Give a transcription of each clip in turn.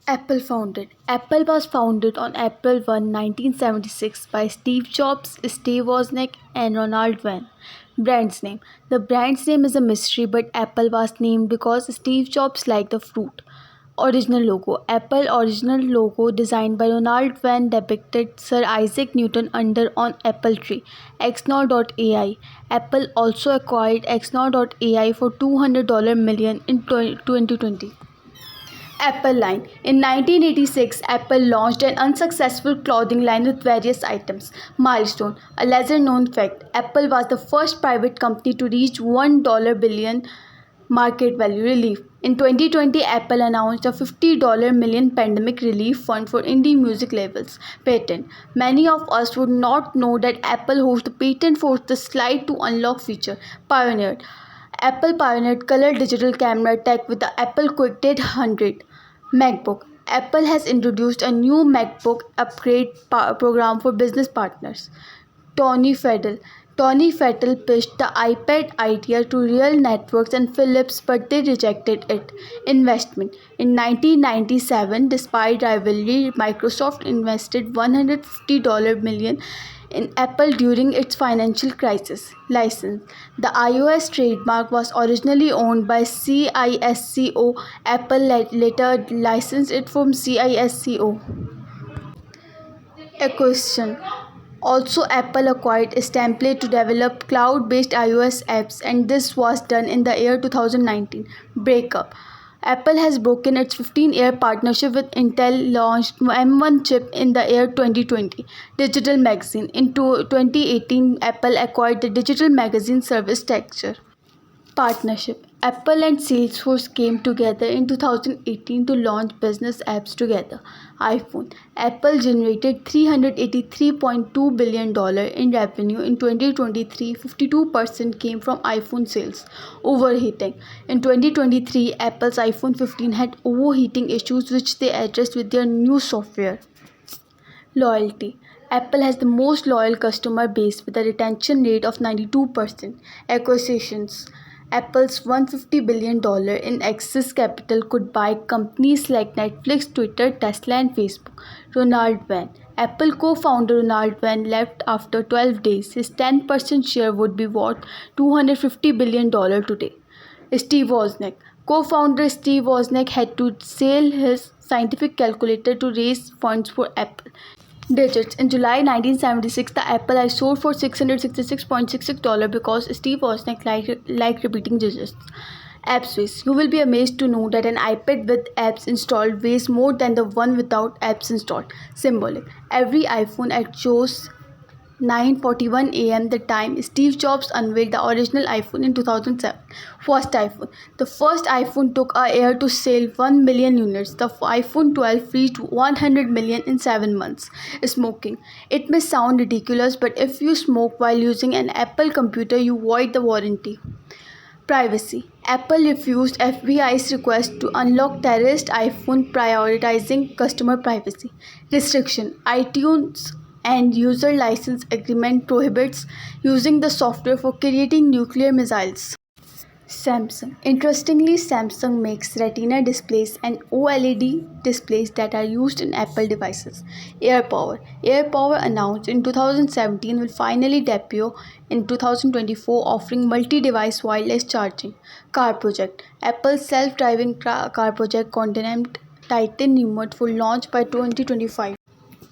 Apple was founded on April 1, 1976 by Steve Jobs, Steve Wozniak, and Ronald Van. Brand's name. The brand's name is a mystery, but Apple was named because Steve Jobs liked the fruit. Original logo. Apple original logo designed by Ronald Van depicted Sir Isaac Newton under on apple tree. Xnor.ai. Apple also acquired Xnor.ai for $200 million in 2020. Apple line. In 1986, Apple launched an unsuccessful clothing line with various items. Milestone. A lesser known fact. Apple was the first private company to reach $1 billion market value relief. In 2020, Apple announced a $50 million pandemic relief fund for indie music labels. Patent. Many of us would not know that Apple holds the patent for the slide to unlock feature. Pioneered. Apple pioneered color digital camera tech with the Apple QuickTake 100. MacBook. Apple has introduced a new MacBook upgrade program for business partners. Tony Fadell. Tony Fadell pitched the iPad idea to Real Networks and Philips, but they rejected it. Investment. In 1997, despite rivalry, Microsoft invested $150 million in Apple during its financial crisis. License. The iOS trademark was originally owned by CISCO. Apple later licensed it from CISCO. Acquisition. Also, Apple acquired Template to develop cloud-based iOS apps, and this was done in the year 2019. Breakup. Apple has broken its 15-year partnership with Intel, launched M1 chip in the year 2020. Digital Magazine. In 2018, Apple acquired the digital magazine service Texture. Partnership. Apple and Salesforce came together in 2018 to launch business apps together. iPhone. Apple generated $383.2 billion in revenue in 2023. 52% came from iPhone sales. Overheating. In 2023, Apple's iPhone 15 had overheating issues which they addressed with their new software. Loyalty. Apple has the most loyal customer base with a retention rate of 92%. Acquisitions. Apple's $150 billion in excess capital could buy companies like Netflix, Twitter, Tesla, and Facebook. Ronald Van. Apple co-founder Ronald Van left after 12 days. His 10% share would be worth $250 billion today. Steve Wozniak. Co-founder Steve Wozniak had to sell his scientific calculator to raise funds for Apple. Digits. In July 1976, the Apple I sold for $666.66 because Steve Wozniak liked repeating digits. App space. You will be amazed to know that an iPad with apps installed weighs more than the one without apps installed. Symbolic. Every iPhone chose 9:41 a.m. the time Steve Jobs unveiled the original iPhone in 2007. First iPhone. The first iPhone took a year to sell 1 million units. The iPhone 12 reached 100 million in 7 months. Smoking. It may sound ridiculous, but if you smoke while using an Apple computer, you void the warranty. Privacy. Apple refused FBI's request to unlock terrorist iPhone, prioritizing customer privacy. Restriction. iTunes and user license agreement prohibits using the software for creating nuclear missiles. Samsung. Interestingly, Samsung makes Retina displays and OLED displays that are used in Apple devices. AirPower. AirPower, announced in 2017, will finally debut in 2024, offering multi-device wireless charging. Car Project. Apple's self-driving car project codenamed Titan Remote for launch by 2025.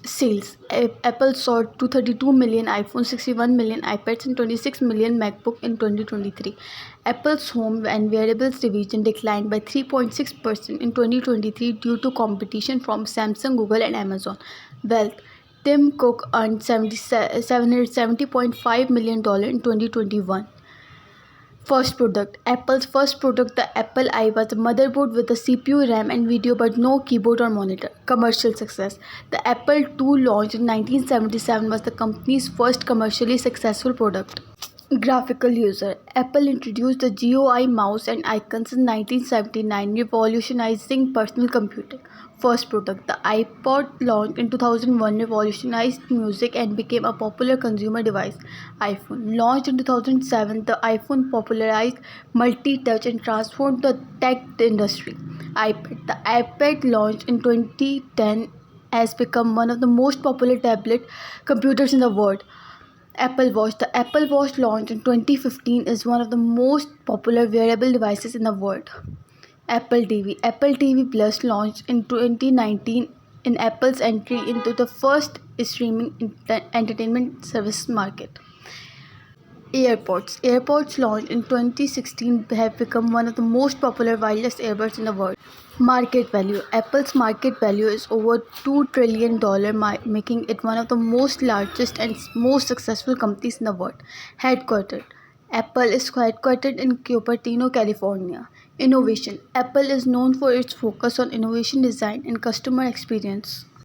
Sales. Apple sold 232 million iPhones, 61 million iPads, and 26 million MacBook in 2023. Apple's home and wearables division declined by 3.6% in 2023 due to competition from Samsung, Google, and Amazon. Wealth. Tim Cook earned $770.5 million in 2021. First product. Apple's first product, the Apple I, was a motherboard with a CPU, RAM, and video, but no keyboard or monitor. Commercial success. The Apple II, launched in 1977, was the company's first commercially successful product. Graphical user. Apple introduced the GUI mouse and icons in 1979, revolutionizing personal computing. First product. The iPod, launched in 2001, revolutionized music and became a popular consumer device. iPhone. Launched in 2007, the iPhone popularized multi-touch and transformed the tech industry. iPad. The iPad launched in 2010 has become one of the most popular tablet computers in the world. Apple Watch. The Apple Watch launched in 2015 is one of the most popular wearable devices in the world. Apple TV. Apple TV Plus launched in 2019 in Apple's entry into the first streaming entertainment service market. AirPods. AirPods launched in 2016 have become one of the most popular wireless earbuds in the world. Market value. Apple's market value is over $2 trillion, making it one of the most largest and most successful companies in the world. Headquartered. Apple is headquartered in Cupertino, California. Innovation. Apple is known for its focus on innovation, design, and customer experience.